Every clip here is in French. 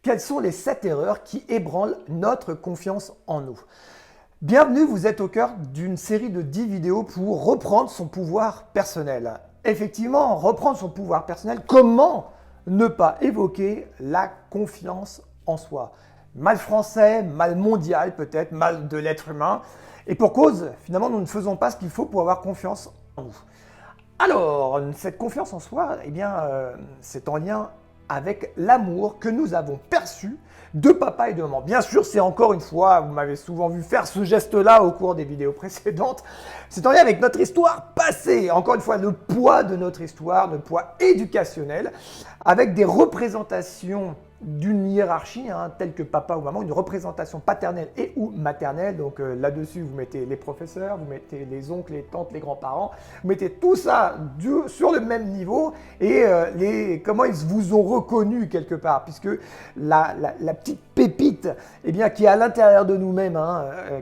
quelles sont les 7 erreurs qui ébranlent notre confiance en nous. Bienvenue, vous êtes au cœur d'une série de 10 vidéos pour reprendre son pouvoir personnel. Effectivement, reprendre son pouvoir personnel, comment ne pas évoquer la confiance en soi? Mal français, mal mondial peut-être, mal de l'être humain. Et pour cause, finalement, nous ne faisons pas ce qu'il faut pour avoir confiance en nous. Alors, cette confiance en soi, eh bien, c'est en lien avec l'amour que nous avons perçu de papa et de maman. Bien sûr, c'est encore une fois, vous m'avez souvent vu faire ce geste-là au cours des vidéos précédentes, c'est en lien avec notre histoire passée. Encore une fois, le poids de notre histoire, le poids éducationnel, avec des représentations d'une hiérarchie, telle que papa ou maman, une représentation paternelle et ou maternelle. Donc là-dessus, vous mettez les professeurs, vous mettez les oncles, les tantes, les grands-parents, vous mettez tout ça sur le même niveau et comment ils vous ont reconnu quelque part, puisque la petite pépite qui est à l'intérieur de nous-mêmes,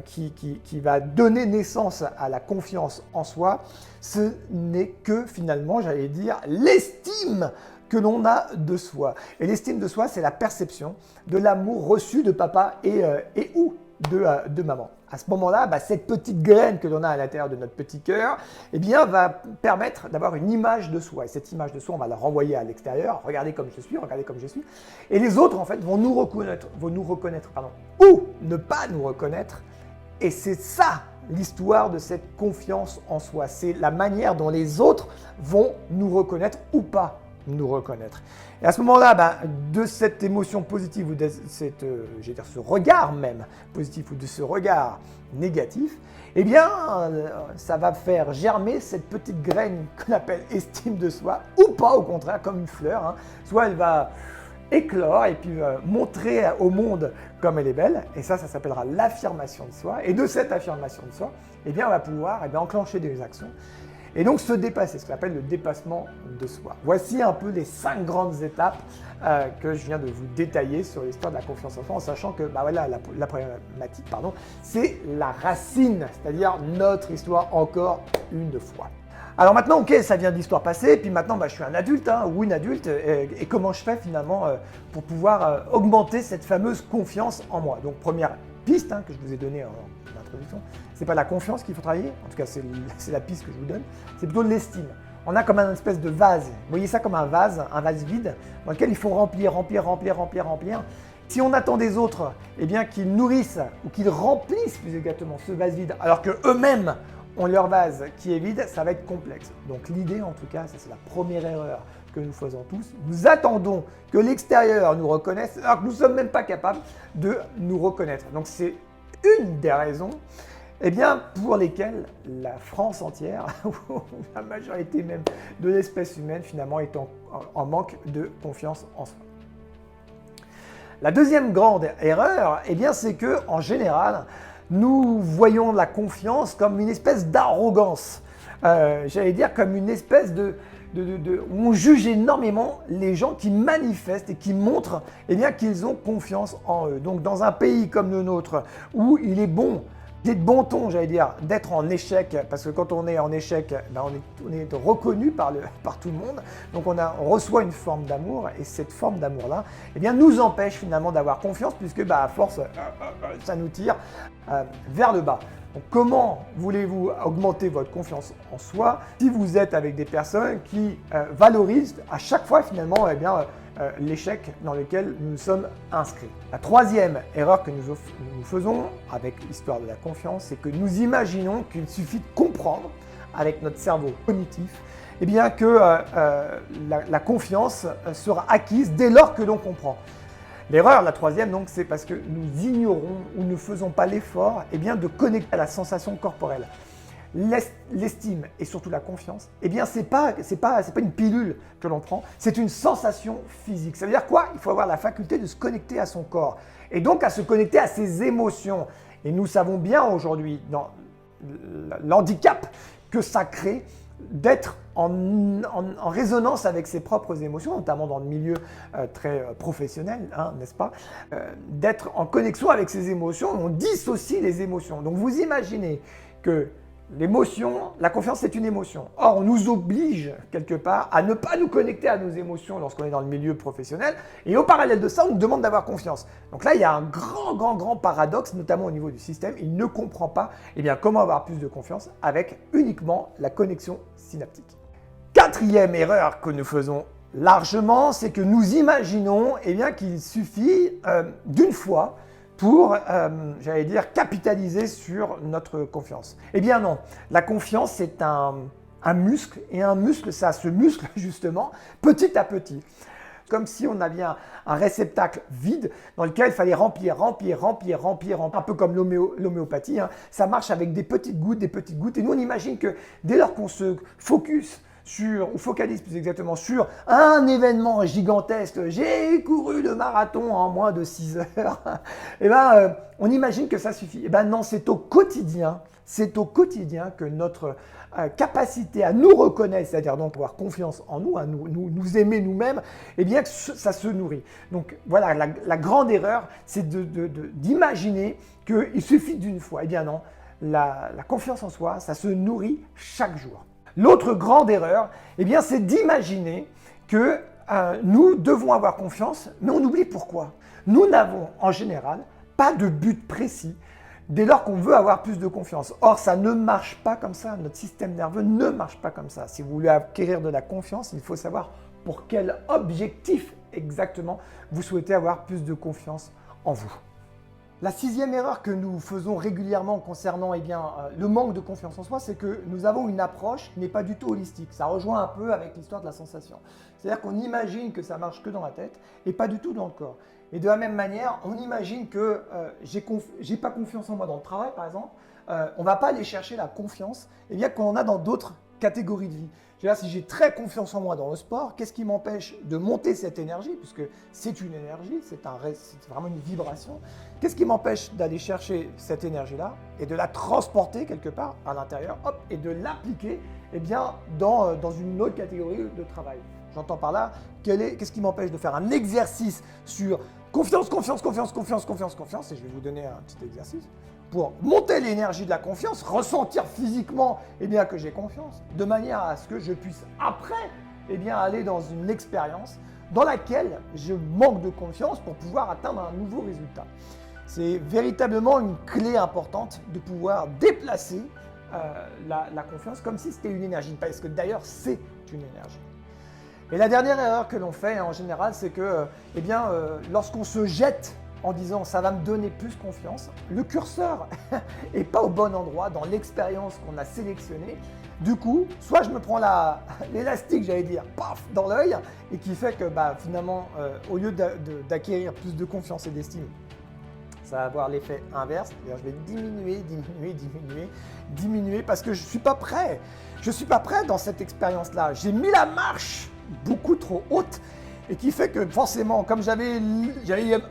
qui va donner naissance à la confiance en soi, ce n'est que finalement, j'allais dire, l'estime que l'on a de soi. Et l'estime de soi, c'est la perception de l'amour reçu de papa et ou de maman. À ce moment-là, cette petite graine que l'on a à l'intérieur de notre petit cœur, va permettre d'avoir une image de soi. Et cette image de soi, on va la renvoyer à l'extérieur. Regardez comme je suis, regardez comme je suis. Et les autres, en fait, vont nous reconnaître, ou ne pas nous reconnaître. Et c'est ça l'histoire de cette confiance en soi. C'est la manière dont les autres vont nous reconnaître ou pas nous reconnaître. Et à ce moment-là, de cette émotion positive ou de ce regard même positif ou de ce regard négatif, ça va faire germer cette petite graine qu'on appelle estime de soi, ou pas au contraire, comme une fleur. Soit elle va éclore et puis montrer au monde comme elle est belle, et ça s'appellera l'affirmation de soi. Et de cette affirmation de soi, on va pouvoir enclencher des actions. Et donc se dépasser, ce qu'on appelle le dépassement de soi. Voici un peu les 5 grandes étapes que je viens de vous détailler sur l'histoire de la confiance en soi, en sachant que la problématique, c'est la racine, c'est-à-dire notre histoire encore une fois. Alors maintenant, ok, ça vient de l'histoire passée, puis maintenant je suis un adulte ou une adulte, et comment je fais finalement pour pouvoir augmenter cette fameuse confiance en moi? Donc première piste que je vous ai donnée en introduction, c'est pas la confiance qu'il faut travailler, en tout cas c'est la piste que je vous donne, c'est plutôt l'estime. On a comme une espèce de vase, vous voyez ça comme un vase vide, dans lequel il faut remplir. Si on attend des autres qu'ils nourrissent ou qu'ils remplissent plus exactement ce vase vide, alors qu'eux-mêmes ont leur vase qui est vide, ça va être complexe. Donc l'idée en tout cas, ça c'est la première erreur que nous faisons tous, nous attendons que l'extérieur nous reconnaisse alors que nous ne sommes même pas capables de nous reconnaître. Donc c'est une des raisons pour lesquelles la France entière, ou la majorité même de l'espèce humaine finalement est en manque de confiance en soi. La deuxième grande erreur, c'est que en général, nous voyons la confiance comme une espèce d'arrogance. J'allais dire comme une espèce on juge énormément les gens qui manifestent et qui montrent qu'ils ont confiance en eux. Donc dans un pays comme le nôtre, où il est bon, d'être bon ton, j'allais dire, d'être en échec, parce que quand on est en échec, on est reconnu par tout le monde, donc on reçoit une forme d'amour, et cette forme d'amour-là nous empêche finalement d'avoir confiance, puisque à force, ça nous tire vers le bas. Donc, comment voulez-vous augmenter votre confiance en soi si vous êtes avec des personnes qui valorisent à chaque fois finalement l'échec dans lequel nous sommes inscrits? La troisième erreur que nous faisons avec l'histoire de la confiance, c'est que nous imaginons qu'il suffit de comprendre avec notre cerveau cognitif que la confiance sera acquise dès lors que l'on comprend. L'erreur, la troisième, donc, c'est parce que nous ignorons ou ne faisons pas l'effort de connecter à la sensation corporelle. L'estime et surtout la confiance, c'est pas une pilule que l'on prend, c'est une sensation physique. Ça veut dire quoi? Il faut avoir la faculté de se connecter à son corps et donc à se connecter à ses émotions. Et nous savons bien aujourd'hui, dans l'handicap que ça crée, d'être en résonance avec ses propres émotions, notamment dans le milieu très professionnel, n'est-ce pas? D'être en connexion avec ses émotions, on dissocie les émotions. Donc vous imaginez que L'émotion, la confiance, c'est une émotion. Or, on nous oblige, quelque part, à ne pas nous connecter à nos émotions lorsqu'on est dans le milieu professionnel. Et au parallèle de ça, on nous demande d'avoir confiance. Donc là, il y a un grand paradoxe, notamment au niveau du système. Il ne comprend pas comment avoir plus de confiance avec uniquement la connexion synaptique. Quatrième erreur que nous faisons largement, c'est que nous imaginons qu'il suffit d'une fois pour, capitaliser sur notre confiance. Eh bien non, la confiance c'est un muscle, et un muscle, ça se muscle justement petit à petit. Comme si on avait un réceptacle vide dans lequel il fallait remplir, un peu comme l'homéopathie. Ça marche avec des petites gouttes. Et nous on imagine que dès lors qu'on se focalise plus exactement sur un événement gigantesque, j'ai couru le marathon en moins de 6 heures, on imagine que ça suffit. Non, c'est au quotidien que notre capacité à nous reconnaître, c'est-à-dire donc avoir confiance en nous, à nous aimer nous-mêmes, que ça se nourrit. Donc voilà, la grande erreur, c'est d'imaginer qu'il suffit d'une fois. Eh bien non, la confiance en soi, ça se nourrit chaque jour. L'autre grande erreur, c'est d'imaginer que nous devons avoir confiance, mais on oublie pourquoi. Nous n'avons en général pas de but précis dès lors qu'on veut avoir plus de confiance. Or, ça ne marche pas comme ça. Notre système nerveux ne marche pas comme ça. Si vous voulez acquérir de la confiance, il faut savoir pour quel objectif exactement vous souhaitez avoir plus de confiance en vous. La sixième erreur que nous faisons régulièrement concernant le manque de confiance en soi, c'est que nous avons une approche qui n'est pas du tout holistique. Ça rejoint un peu avec l'histoire de la sensation. C'est-à-dire qu'on imagine que ça marche que dans la tête et pas du tout dans le corps. Et de la même manière, on imagine que j'ai pas confiance en moi dans le travail, par exemple. On ne va pas aller chercher la confiance qu'on a dans d'autres catégories de vie. Si j'ai très confiance en moi dans le sport, qu'est-ce qui m'empêche de monter cette énergie, puisque c'est une énergie, c'est vraiment une vibration. Qu'est-ce qui m'empêche d'aller chercher cette énergie-là et de la transporter quelque part à l'intérieur, et de l'appliquer dans une autre catégorie de travail. J'entends par là, qu'est-ce qui m'empêche de faire un exercice sur confiance, et je vais vous donner un petit exercice pour monter l'énergie de la confiance, ressentir physiquement que j'ai confiance, de manière à ce que je puisse après aller dans une expérience dans laquelle je manque de confiance pour pouvoir atteindre un nouveau résultat. C'est véritablement une clé importante de pouvoir déplacer la confiance comme si c'était une énergie, parce que d'ailleurs c'est une énergie. Et la dernière erreur que l'on fait en général, c'est que lorsqu'on se jette en disant ça va me donner plus confiance, le curseur n'est pas au bon endroit dans l'expérience qu'on a sélectionnée. Du coup, soit je me prends l'élastique, paf, dans l'œil, et qui fait que finalement, au lieu d'acquérir plus de confiance et d'estime, ça va avoir l'effet inverse. Je vais diminuer parce que je ne suis pas prêt. Je ne suis pas prêt dans cette expérience-là. J'ai mis la marche beaucoup trop haute et qui fait que forcément, comme j'avais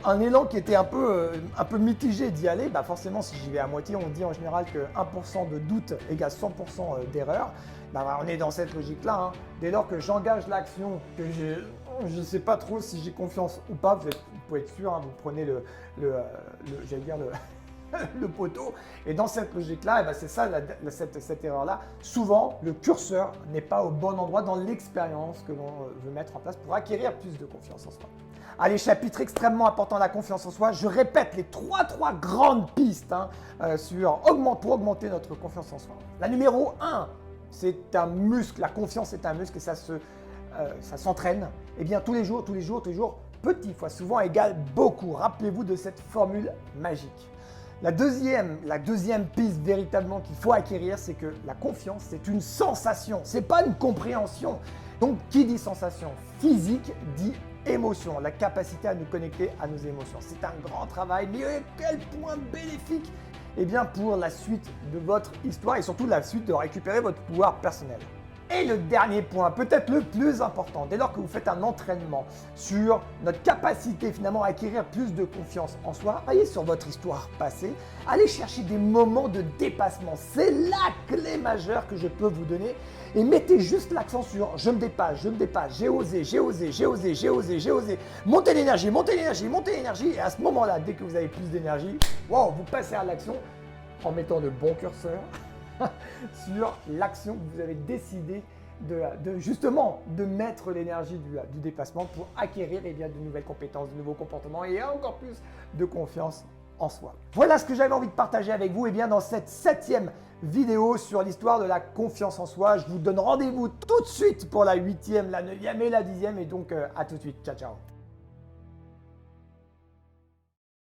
un élan qui était un peu mitigé d'y aller, forcément si j'y vais à moitié, on dit en général que 1% de doute égale 100% d'erreur. On est dans cette logique-là. Dès lors que j'engage l'action, que je ne sais pas trop si j'ai confiance ou pas, vous pouvez être sûr, vous prenez le poteau. Et dans cette logique-là, c'est ça, cette erreur-là. Souvent, le curseur n'est pas au bon endroit dans l'expérience que l'on veut mettre en place pour acquérir plus de confiance en soi. Allez, chapitre extrêmement important, la confiance en soi. Je répète les trois grandes pistes pour augmenter notre confiance en soi. La numéro 1, c'est un muscle. La confiance est un muscle et ça s'entraîne. Tous les jours, petit fois souvent égale beaucoup. Rappelez-vous de cette formule magique. La deuxième piste véritablement qu'il faut acquérir, c'est que la confiance, c'est une sensation, c'est pas une compréhension. Donc, qui dit sensation physique dit émotion, la capacité à nous connecter à nos émotions. C'est un grand travail, mais à quel point bénéfique pour la suite de votre histoire et surtout la suite de récupérer votre pouvoir personnel. Et le dernier point, peut-être le plus important, dès lors que vous faites un entraînement sur notre capacité finalement à acquérir plus de confiance en soi, allez sur votre histoire passée, allez chercher des moments de dépassement. C'est la clé majeure que je peux vous donner et mettez juste l'accent sur je me dépasse, j'ai osé. Montez l'énergie. Et à ce moment-là, dès que vous avez plus d'énergie, wow, vous passez à l'action en mettant le bon curseur sur l'action que vous avez décidé justement de mettre l'énergie du dépassement pour acquérir de nouvelles compétences, de nouveaux comportements et encore plus de confiance en soi. Voilà ce que j'avais envie de partager avec vous dans cette 7e vidéo sur l'histoire de la confiance en soi. Je vous donne rendez-vous tout de suite pour la 8e, la 9e et la 10e et donc à tout de suite. Ciao, ciao.